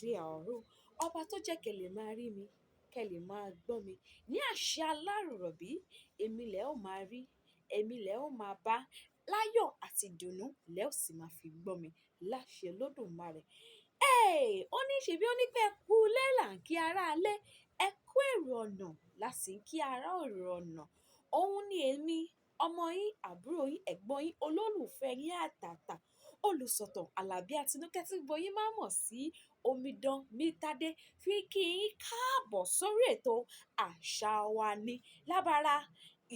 dé ọ̀run, ọba tó jẹ́ kẹ́ lè máa rí mi, kẹ́ lè máa gbọ́ mi. Ní àṣẹ alárọ̀rọ̀bí, èmi lẹ̀ ó máa rí, èmi lẹ̀ ó máa bá, láyọ̀ àti ìdùnnú lẹ̀ ó sì máa fi gbọ́ mi láṣẹ Olódùmarè. Ó ní ṣèbí ó ní pé ẹ kú ilé là ń kí ará ilé, ẹ kú èrò ọ̀nà là sì ń kí ará èrò ọ̀nà. Òun ni èmi, ọmọ yín, àbúrò yín, ẹ̀gbọ́n yín, olólùfẹ́ yín àtàtà, olùsọ̀tàn Àlàbí Àtinúkẹ́ tí gbogbo yín máa mọ̀ sí Omidan Mítádé, fi kí yín káàbọ̀ sórí ètò Àṣà wa ní lábala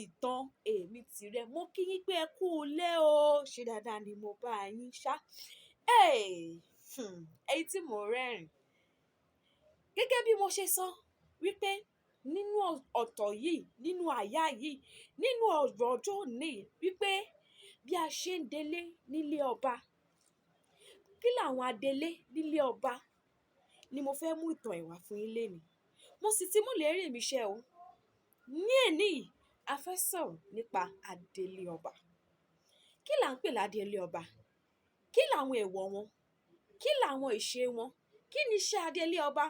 ìtàn èmi tìrẹ. Mo kí yín pé ẹ kú ilé o, ṣe dáadáa ni mo bá yín ṣá. Èyí tí mo rẹ́rìn gẹ́gẹ́ bí mo ṣe sọ wípé nínú ọ̀tọ̀ yìí, nínú àyá yìí, nínú ọ̀rọ̀ ọjọ́ òní wípé bí a ṣe ń délé nílé ọba, kí làwọn adelé nílé ọba ni mo fẹ́ mú ìtàn ẹ̀ wá fún yín lénìí. Mo sì ti mú ìlérí mi ṣẹ o. Ní èní yìí, a fẹ́ sọ̀rọ̀ nípa adelé ọba. Kí là ń pè ládélé ọba? Kí làwọn èèwọ̀ wọn? Kí làwọn ìṣe wọn? Kí ni iṣẹ́ adelé ọba?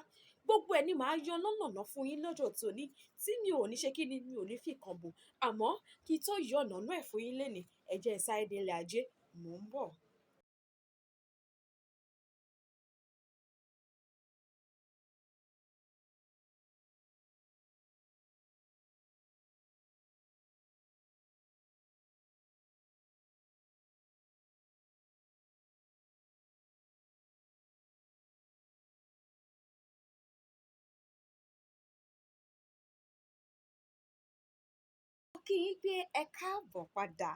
Gbogbo ẹ̀ ni màá yan lọ́nà fún yín lọ́jọ́ tòní, tí mi ò ní ṣe kí ni, mi ò ní fi kan bò. Àmọ́ kí n tó yọ ọ̀nà ẹ̀ fún yín lénìí, ẹ jẹ́ n sáré délé ajé, mò ń bọ̀. Kí yín pé ẹ káàbọ̀ padà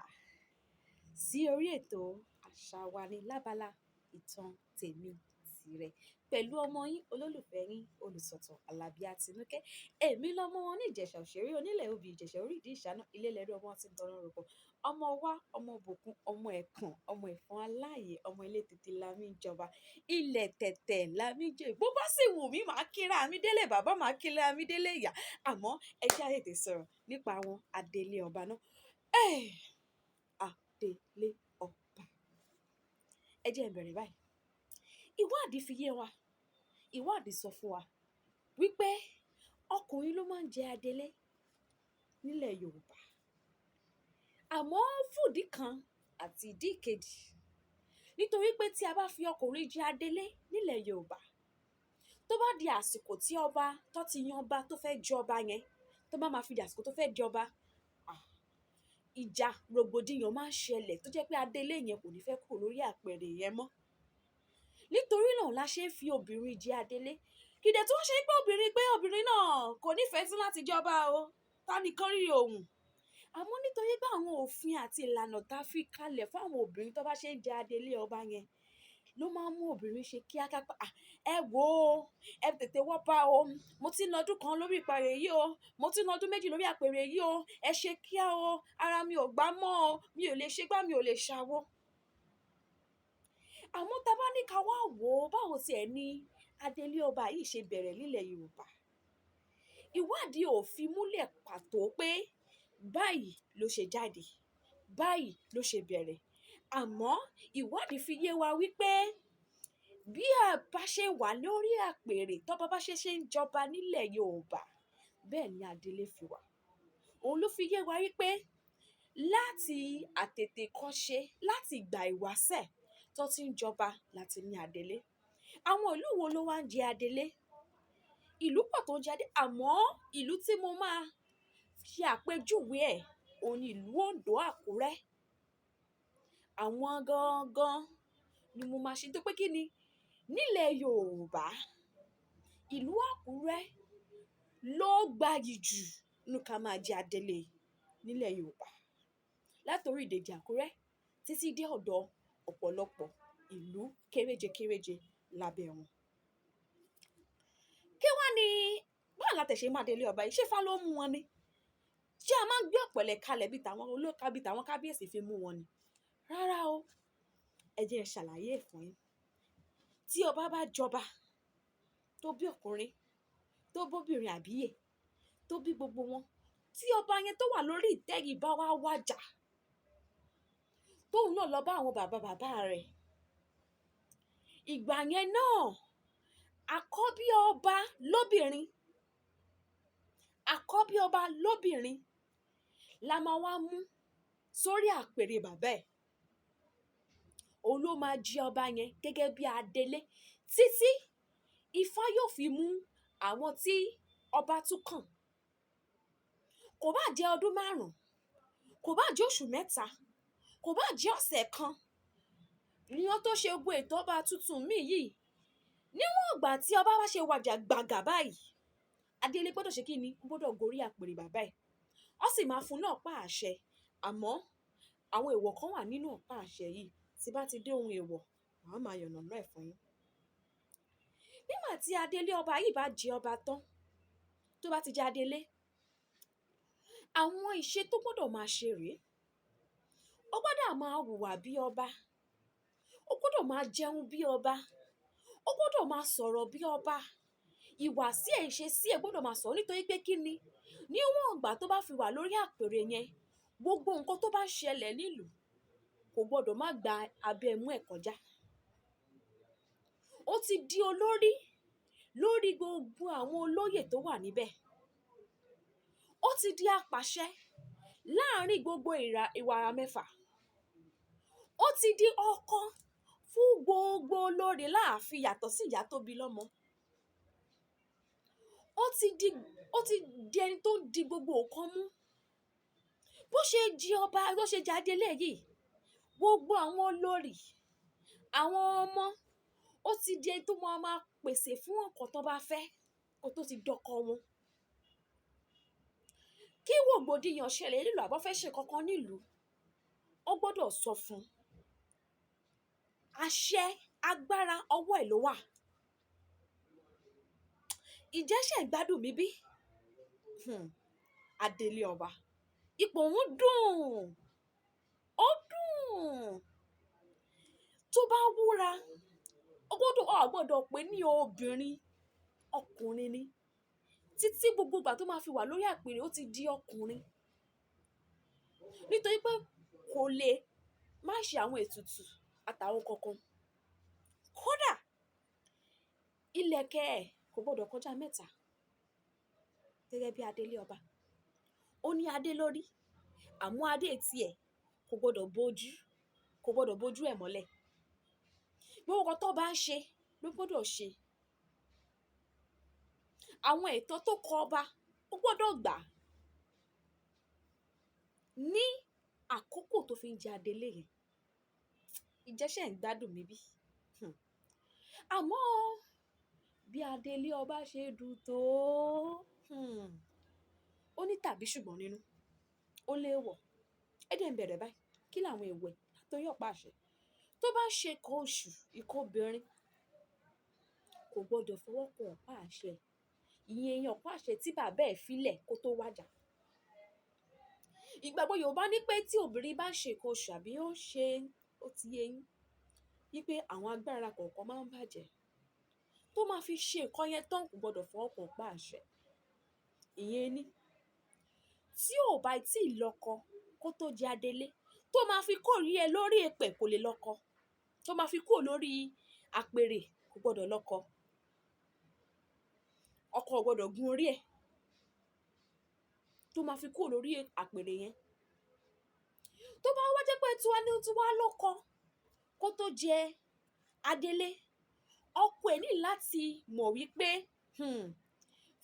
sí orí ètò Àṣà wa ní lábala ìtàn tèmi tìrẹ pẹ̀lú ọmọ yín, olólùfẹ́ yín, olùsọ̀tàn Àlàbí Àtinúkẹ́. Èmi lọmọ wọn ní Ìjẹ̀ṣà òṣèré onílẹ̀ obì Ìjẹ̀ṣà orí ìdí ìṣáná ilé lẹ́rú ọmọ tí ń tọrọ rògbò. Ọmọ wa, ọmọ bòkun, ọmọ ẹ̀kàn, ọmọ ẹ̀fọn aláàyè, ọmọ ilé tètè lámì jọba, ilẹ̀ tẹ̀tẹ̀ lámì jẹ. Bó bá sì wù mí, màá kíra mi délé bàbá, màá kíra mi délé ìyá. Àmọ́ ẹ jẹ́ á tètè sọ̀rọ̀ nípa àwọn adelé ọba náà. Adelé ọba. Ẹ jẹ́ n bẹ̀rẹ̀ báyìí. Ìwádìí fi yé wa, ìwádìí sọ fún wa wípé ọkùnrin ló máa ń jẹ adelé nílẹ̀ Yorùbá. Àmọ́ fún ìdí kan àti ìdí kejì, nítorí pé tí a bá fi ọkùnrin jẹ adelé nílẹ̀ Yorùbá, tó bá di àsìkò tí ọba tó ti yan ọba tó fẹ́ jọba yẹn, tó bá máa fi di àsìkò tó fẹ́ jọba, ìjà rògbòdìyàn máa ń ṣẹlẹ̀ tó jẹ́ pé adelé yẹn kò ní fẹ́ kúrò lórí àpèrè yẹn mọ́. Nítorí náà la ṣe ń fi obìnrin jẹ adelé. Kìdẹ̀ tí wọ́n ṣe pé obìnrin náà kò nífẹ̀ẹ́ sí láti jọba o, ta nìkan rí òun. Àmọ́ nítorí pé àwọn òfin àti ìlànà tá a fi kalẹ̀ fún àwọn obìnrin tó bá ṣe ń jẹ adelé ọba yẹn ló máa ń mú obìnrin ṣe kíákà pé ẹ wò ó, ẹ tètè wọ́ bá o, mo ti ń lọ ọdún kan lórí ìpàrè yìí o, mo ti ń lọ ọdún méjì lórí àpèrè yìí o, ẹ ṣe kíá o, ara mi ò gbá mọ́ o, mi ò lè ṣe gbá, mi ò lè ṣàwo. Àmọ́ tá a bá ní ká wá wò ó, báwo tiẹ̀ ni adelé ọba yìí ṣe bẹ̀rẹ̀ nílẹ̀ Yorùbá? Ìwádìí ò fi múlẹ̀ pàtó pé báyìí ló ṣe jáde, báyìí ló ṣe bẹ̀rẹ̀. Àmọ́ ìwádìí fi yé wa wípé bí a bá ṣe wà lórí àpèrè, tọ́ba bá ṣe ń jọba nílẹ̀ Yorùbá, bẹ́ẹ̀ ni adelé fi wà. Òun ló fi yé wa wípé láti àtètèkọ́ṣe, láti ìgbà ìwáṣẹ̀ tó ti ń jọba láti ní adelé. Àwọn ìlú wo ló wá ń jẹ adelé? Ìlú pọ̀ tó ń jẹ adelé, àmọ́ ìlú tí mo máa ṣe àpèjúwe ẹ̀, òun ni ìlú Oǹdó, Àkúrẹ́. Àwọn gangan ni mo máa ṣe, tó pé kí ni nílẹ̀ Yorùbá, ìlú Àkúrẹ́ ló gbayì jù nínú ká máa jẹ adelé nílẹ̀ Yorùbá. Látorí Ìdèjì Àkúrẹ́ títí dé ọ̀dọ̀ ọ̀pọ̀lọpọ̀ ìlú kéréje kéréje lábẹ́ wọn. Kí wá ni báwo la tẹ̀ ṣe máa délé ọba yìí? Ṣé Ifá ló mú wọn ni? Ṣé a máa ń gbé ọ̀pẹ̀lẹ̀ kalẹ̀ bí tàwọn kábíyèsí fi mú wọn ni? Rárá o. Ẹ jẹ́ n ṣàlàyé ẹ̀ fún yín. Tí ọba bá jọba, tó bí ọkùnrin, tó bóbìnrin àbíyè, tó bí gbogbo wọn, tí ọba yẹn tó wà lórí ìtẹ́ yìí bá wá wàjà, tóun náà lọ bá àwọn bàbá bàbá rẹ̀, ìgbà yẹn náà a àkọ́bí ọba lóbìnrin àkọ́bí ọba lóbìnrin la máa wá mú sórí àpèrè bàbá ẹ̀. Òun ló máa jẹ ọba yẹn gẹ́gẹ́ bí adelé títí Ifá yóò fi mú àwọn tí ọba tún kàn. Kò bá jẹ́ ọdún 5, kò bá jẹ́ oṣù 3, kò bá jẹ́ ọ̀sẹ̀ kan ni wọ́n tó ṣe gbogbo ètò ọba tuntun míì yìí. Níwọ̀n ìgbà tí ọba bá ṣe wàjà gbàgà báyìí, adélé gbọ́dọ̀ ṣe kí ni? Ó gbọ́dọ̀ gorí àpèrè bàbá ẹ̀. Ó sì máa fún náà pa àṣẹ. Àmọ́ àwọn èèwọ̀ kan wà nínú ọ̀pá àṣẹ yìí. Tí bá ti dé ohun èèwọ̀, màá máa yànnàná ẹ̀ fún yín. Nígbà tí adélé ọba yìí bá jẹ ọba tán, tó bá ti jẹ adélé, àwọn ìṣe tó gbọ́dọ̀ máa ṣe rèé. Ó gbọ́dọ̀ máa hùwà bí ọba. Ó gbọ́dọ̀ máa jẹun bí ọba. Ó gbọ́dọ̀ máa sọ̀rọ̀ bí ọba. Ìwà sí ẹ̀, ìṣe sí ẹ̀ gbọ́dọ̀ máa sọ̀rọ̀ nítorí pé kí ni? Níwọ̀n ìgbà tó bá fi wà lórí àpèrè yẹn, gbogbo nǹkan tó bá ṣẹlẹ̀ nílùú kò gbọ́dọ̀ má gba abẹ́ ẹmú ẹ̀ kọjá. Ó ti di olórí lórí gbogbo àwọn olóyè tó wà níbẹ̀. Ó ti di apàṣẹ láàárín gbogbo ìwàrà mẹ́fà. Ó ti di ọkọ fún gbogbo olórí láàfin yàtọ̀ sí ìyá tó bí lọ́mọ. Ó ti di ẹni tó ń di gbogbo nǹkan mú. Bó ṣe jí ọba, bó ṣe jẹ adélé yìí, gbogbo àwọn olórí, àwọn ọmọ, ó ti di ẹni tó máa pèsè fún ọkọ tó bá fẹ́ kó tó ti dọkọ wọn. Kí rògbòdìyàn ṣẹlẹ̀ nílùú àbọ̀ fẹ́ ṣe kankan nílùú, ó gbọ́dọ̀ sọ fún. Àṣẹ agbára ọwọ́ ẹ̀ ló wà. Ìjẹ́ṣẹ̀ gbádùn mi bí? Adélé ọba. Ipò òun dùn. Ó dùn. Tó bá wúra, ó gbọ́dọ̀ pè ní obìnrin, ọkùnrin ni. Títí gbogbo ìgbà tó máa fi wà lórí àpèrè ó ti di ọkùnrin. Nítorí pé kò lè má ṣe àwọn ètùtù àtàwọn kankan. Kódà ìlẹ̀kẹ̀ ẹ̀ kò gbọ́dọ̀ kọjá 3 gẹ́gẹ́ bí adélé ọba. Ó ní adé lórí, àmọ́ adé tiẹ̀ kò gbọ́dọ̀ bójú ẹ̀ mọ́lẹ̀. Gbogbo nǹkan tó bá ń ṣe ló gbọ́dọ̀ ṣe. Àwọn ètò tó kọ ọba ó gbọ́dọ̀ gbà ní àkókò tó fi ń jẹ adélé yẹn. Ìjẹ́ṣẹ̀ ń gbádùn mi bí? Àmọ́ bí adélé ọba ṣe dùn tó, ó ní tàbí ṣùgbọ́n nínú. Ó léèwọ̀. Ẹ dẹ̀ ń bẹ̀rẹ̀ báyìí. Kí làwọn èèwọ̀ látọrí ọ̀pá àṣẹ? Tó bá ṣe nǹkan oṣù, nǹkan obìnrin kò gbọ́dọ̀ fọwọ́ kan ọ̀pá àṣẹ. Ìyẹn ọ̀pá àṣẹ tí bàbá ẹ̀ filẹ̀ kó tó wàjà. Ìgbàgbọ́ Yorùbá ní pé tí obìnrin bá ṣe nǹkan oṣù àbí ó ti yé yín, wípé àwọn agbára kọ̀ọ̀kan máa ń bàjẹ́. Tó máa fi ṣe nǹkan yẹn tán kò gbọ́dọ̀ fọwọ́ kan ọ̀pá àṣẹ. Ìyẹn ni. Tí ò bá tí ì lọ́kọ kó tó jẹ adélé, tó máa fi kórìí ẹ lórí èpẹ̀ kò lè lọ́kọ. Tó máa fi kúrò lórí àpèrè kò gbọ́dọ̀ lọ́kọ. Ọkọ ò gbọ́dọ̀ gun orí ẹ̀. Tó máa fi kúrò lórí àpèrè yẹn. Tó bá wá jẹ́ pé tiwa lọ́kọ kó tó jẹ adélé, ọkọ ẹ̀ ní láti mọ̀ wípé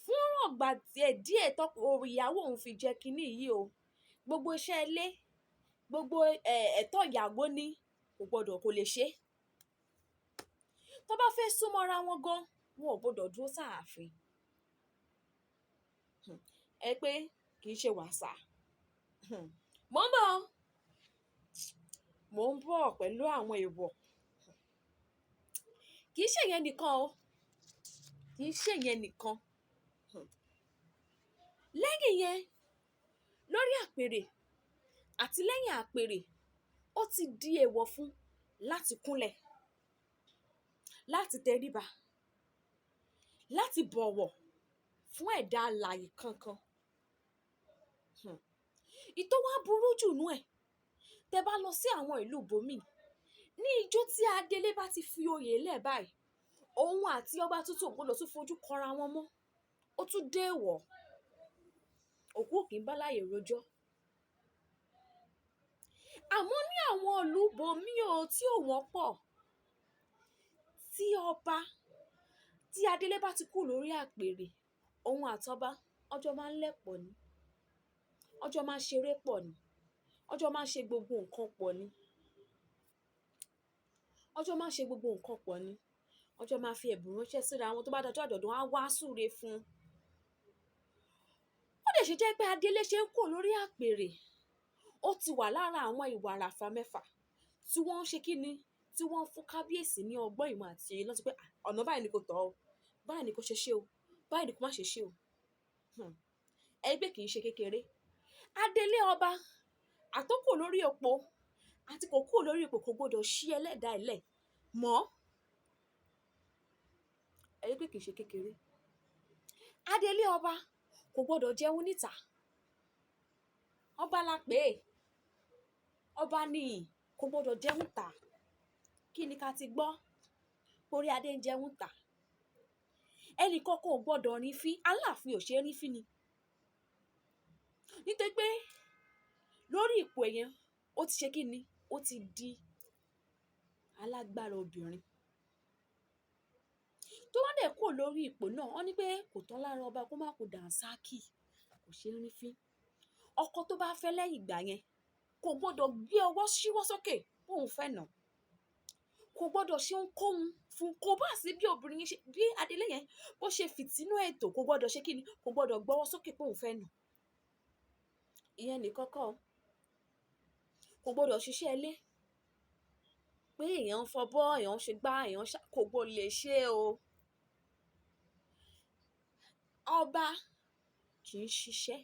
fún ọ̀gbà díẹ̀ tọ́kọ ìyàwó òun fi jẹ kinní yìí o, gbogbo iṣẹ́ ilé, gbogbo ẹ̀tọ́ ìyàwó ní kò lè ṣe. Tó bá fẹ́ súnmọ́ra wọn gan, wọn ò gbọ́dọ̀ dúró sáàfin. Ẹ pé kì í ṣe wàsà. Mò ń bọ̀ pẹ̀lú àwọn èèwọ̀. Kì í ṣe yẹn nìkan o. Kì í ṣe yẹn nìkan. Lẹ́yìn yẹn, lórí àpèrè àti lẹ́yìn àpèrè, ó ti di èèwọ̀ fún láti kúnlẹ̀, láti tẹríba, láti bọ̀wọ̀ fún ẹ̀dá alààyè kankan. Ìtò wá burú jù nú ẹ̀. Tẹ́ bá lọ sí àwọn ìlú bòmíì, ní ijó tí adélé bá ti fi oyè lẹ̀ báyìí, òun àti ọba tuntun gbọ́dọ̀ tún fojú kọra wọn mọ́, ó tún déèwọ̀. Òkú ò kì í bá láyè rojọ́. Àmọ́ ní àwọn ìlú bòmíì o tí ò wọ́pọ̀, tí ọba tí adélé bá ti kú lórí àpèrè, òun àtọba ọjọ́ máa ń lẹ̀pọ̀ ni, ọjọ́ máa ń ṣeré pọ̀ ni, ọjọ́ máa ń ṣe gbogbo nǹkan pọ̀ ni, ọjọ́ máa ń ṣe gbogbo nǹkan pọ̀ ni, ọjọ́ máa fi ẹ̀bùn ránṣẹ́ síra wọn, tó bá dọjọ́ àjọ̀dún á wá súre fún un. Ó dẹ̀ ṣe jẹ́ pé adélé ṣe ń kú lórí àpèrè, ó ti wà lára àwọn ìwà àràfà mẹ́fà tí wọ́n ń ṣe kí ni, tí wọ́n ń fún kábíyèsí ní ọgbọ́n ìmọ̀ àti òye láti pé ọ̀nà báyìí ni kò tọ́ o, báyìí ni kò ṣe ṣe o, báyìí ni kò má ṣe ṣe o. Ẹgbẹ́ kì í ṣe kékeré. Adélé ọba àtọ́kù lórí òpó àti kò kú lórí ipò kò gbọdọ̀ ṣí ẹlẹ́dàá ẹlẹ̀ mọ́. Ẹgbẹ́ kì í ṣe kékeré. Adélé ọba kò gbọdọ̀ jẹun níta. Ọba la pè é, ọba ni kò gbọdọ̀ jẹun ta. Kí ni ká ti gbọ́? Orí adé ń jẹun ta. Ẹnì kankan ò gbọdọ̀ rí fín, Aláàfin ò ṣe é rí fín ni. Nítorí pé lórí ipò yẹn ó ti ṣe kí ni, ó ti di alágbára obìnrin. Tó wá dẹ̀ kúrò lórí ipò náà, wọ́n ní pé kò tán lára ọba kó má kó dànsákì, kò ṣe é rí fín. Ọkọ tó bá fẹ́ lẹ́yìn ìgbà yẹn kò gbọdọ̀ gbé ọwọ́ síwọ́ sókè bóun fẹ́ nà, kò gbọdọ̀ ṣe ohunkóhun fún, kò bá sí bí obìnrin yẹn ṣe, bí adélé yẹn bó ṣe fìtínú ètò, kò gbọdọ̀ ṣe kí ni, kò gbọdọ̀ gbọ́wọ́ sókè bóun fẹ́ nà. Ìyẹn nìkan kọ́, kò gbọdọ̀ ṣiṣẹ́ ilé pé èèyàn ń fọbọ́, èèyàn ń ṣe gbá, èèyàn ń ṣá, kò gbọdọ̀ lè ṣe o. Ọba kì í ṣiṣẹ́,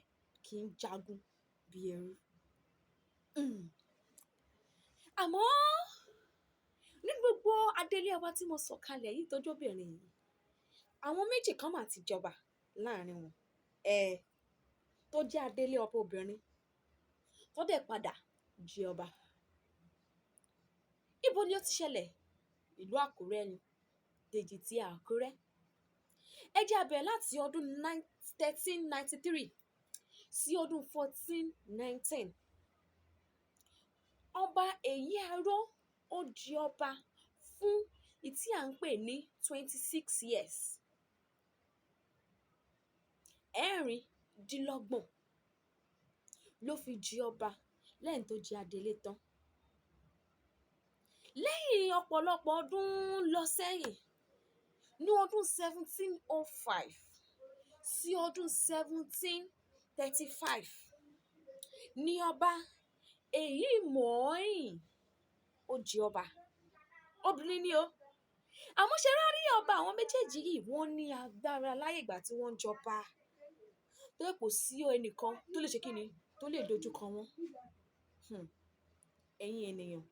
kì í jagun bí ẹrú. Àmọ́ ní gbogbo adélé ọba tí mo sọ kalẹ̀ yìí tọ́jú obìnrin yìí, àwọn méjì kan mà ti jọba láàrin wọn, tó jẹ́ adélé ọba obìnrin tó dẹ̀ padà jẹ ọba. Ibo ni ó ti ṣẹlẹ̀? Ìlú Àkúrẹ́ ni, Dèjì ti Àkúrẹ́. Ẹ jẹ́ á bẹ̀rẹ̀ láti ọdún 1393 sí ọdún 1419. Ọba Èyí Aró ó di ọba fún ìtí à ń pè ní 26 years. 26 ló fi jí ọba lẹ́yìn tó jẹ adélé tán. Lẹ́yìn ọ̀pọ̀lọpọ̀ ọdún lọ sẹ́yìn, ní ọdún 1705 sí ọdún 1735 ní ọba Èyí Mọ̀ọ́yìn ó jí ọba. Obìnrin ni o. Àmọ́ ṣe rárí ọba àwọn méjèèjì yìí, wọ́n ní agbára láyé ìgbà tí wọ́n ń jọba. Tó kò sí ẹnìkan tó lè ṣe kí ni, tó lè dojú kọ wọ́n. Ẹ̀yin ènìyàn,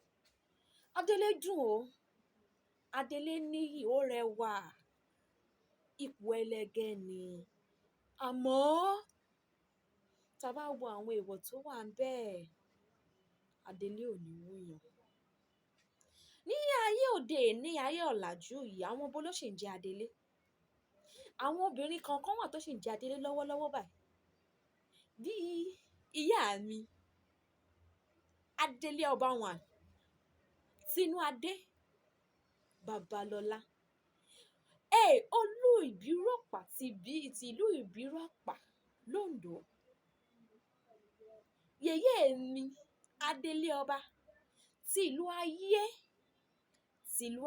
adélé dùn o, adélé níyì, ó rẹwà, ipò ẹlẹgẹ́ ni. Àmọ́ tá a bá wo àwọn èèwọ̀ tó wà ńbẹ̀, adélé ò ní wúyàn. Ní ayé òde, ní ayé ọ̀làjú yìí, àwọn bo ló ṣì ń jẹ adélé? Àwọn obìnrin kankan wà tó ṣì ń jẹ adélé lọ́wọ́lọ́wọ́ báyìí. Bí ìyá mi, adélé ọba wọn, Tinúadé Babalọ́lá, Olú Ìbírọ̀pá ti ìlú Ìbírọ̀pá l'Oǹdó. Yèyé mi, adélé ọba ti ìlú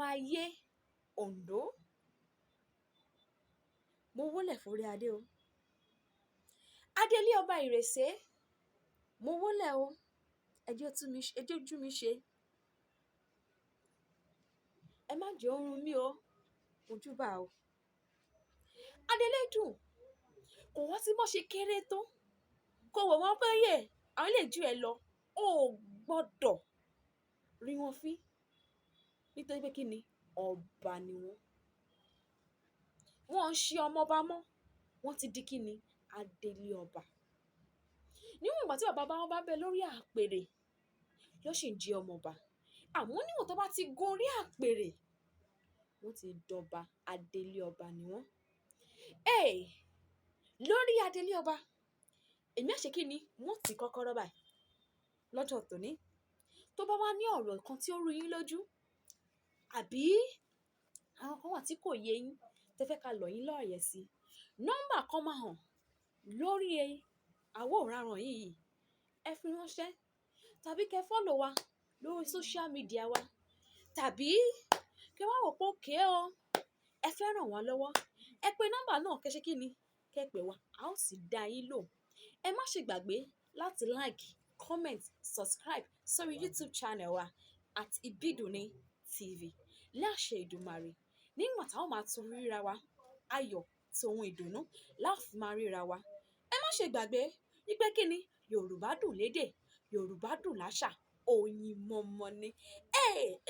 Ayé Oǹdó. Mo wólẹ̀ forí adé o. Adélé ọba Ìrèsé, mo wólẹ̀ o. Ẹ jẹ́ ojú mi ṣe. Ẹ má jẹ́ orun mi o, ojúbà o. Adélé dùn, kò wọ́n sí bó ṣe kéré tó, kò wọ̀ wọ́n pé yè àwọn lè jù ẹ lọ, ó gbọ́dọ̀ rí wọn fín, nítorí pé kí ni, ọba ni wọ́n. Wọ́n ń ṣe ọmọọba mọ́, wọ́n ti di kí ni, adélé ọba. Níwọ̀n ìgbà tí bàbá wọn bá bẹ lórí àpèrè ló ṣì ń jẹ ọmọọba. Àmọ́ níwọ̀n tó bá ti gorí àpèrè wọ́n ti dọba, adelé ọba ni wọ́n. Lórí adelé ọba, èmi á ṣe kí ni wọ́n ti kọ́kọ́rọ́ báyìí lọ́jọ́ tòní. Tó bá wá ní ọ̀rọ̀ kan tí ó rú yín lójú, àbí àwọn kan wà tí kò yé yín tẹ́ fẹ́ ká lọ̀ yín lọ́yẹ̀ sí, nọ́mbà kan máa hàn lórí àwòrán yìí, ẹ fi ránṣẹ́, tàbí kẹ́ fọ́lọ̀ wa lórí social media wa, tàbí kẹ́ wá wò pé òkè o, ẹ fẹ́ ràn wá lọ́wọ́, ẹ pe nọ́mbà náà kẹ́ ṣe kí ni, kẹ́ pè wá, a ó sì dá yín lò. Ẹ má ṣe gbàgbé láti like, comment, subscribe sórí YouTube channel wa at Ibidunni TV. Láṣẹ Èdùmàrè, nígbà táwọn máa tún ríra wa, ayọ̀ tòun ìdùnnú láfi máa ríra wa. Ẹ má ṣe gbàgbé wípé kí ni, Yorùbá dùn lédè, Yorùbá dùn láṣà, Oyinmomo ni.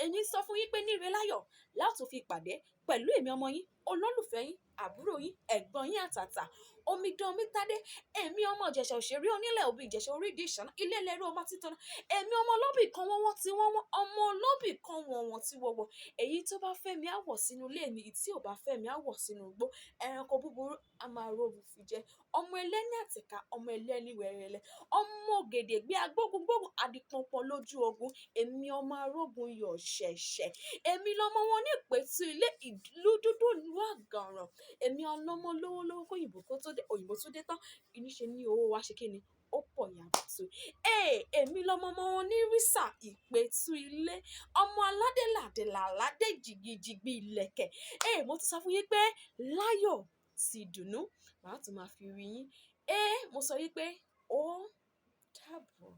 Èmi sọ fún yín pé ní ire láyọ̀ láti fi pàdé pẹ̀lú èmi ọmọ yín, olólùfẹ́ yín, àbúrò yín, ẹ̀gbọ́n yín àtàtà, Omidan Omítádé, èmi ọmọ Ìjẹ̀ṣà òṣèré onílẹ̀ òbí Ìjẹ̀ṣà orídìí ìṣáná, ilé ẹlẹ́rú ọmọ títọ́nà, èmi ọmọ olóbì kan wọ́n tí wọ́n, ọmọ olóbì kan wọ́n tí wọ́wọ́, èyí tó bá fẹ́ mi á wọ̀ sínú ilé mi, tí ò bá fẹ́ mi á wọ̀ sínú igbó, ẹranko búburú á máa róbu fi jẹ, ọmọ ẹlẹ́ni àtẹ̀ka, ọmọ ẹlẹ́ni wẹ̀rẹ̀lẹ̀, ọmọ Ògèdèngbé agbógungbógun adìpọ̀npọ̀n lójú ogun, èmi ọmọ arógun yọ̀ ṣẹ̀ṣẹ̀, èmi lọmọ wọn ní ìpẹ́tù ilé ìlú dúdú ìlú àgàràn, èmi ọlọ́mọ lówó kó òyìnbó kó tó dé, òyìnbó tó dé tán, ìníṣe ní owó wa ṣe kí ni, ó pọ̀ yàtọ̀. Èmi lọmọ wọn ní rísà ìpẹ́tù ilé, ọmọ aládé làdèlà aládé jìgìjìgbì ìlẹ̀kẹ̀. Mo ti sọ fún yín pé láyọ̀ sí ìdùnnú màá tún máa fi rí yín. Mo sọ yín pé ó dàbọ̀.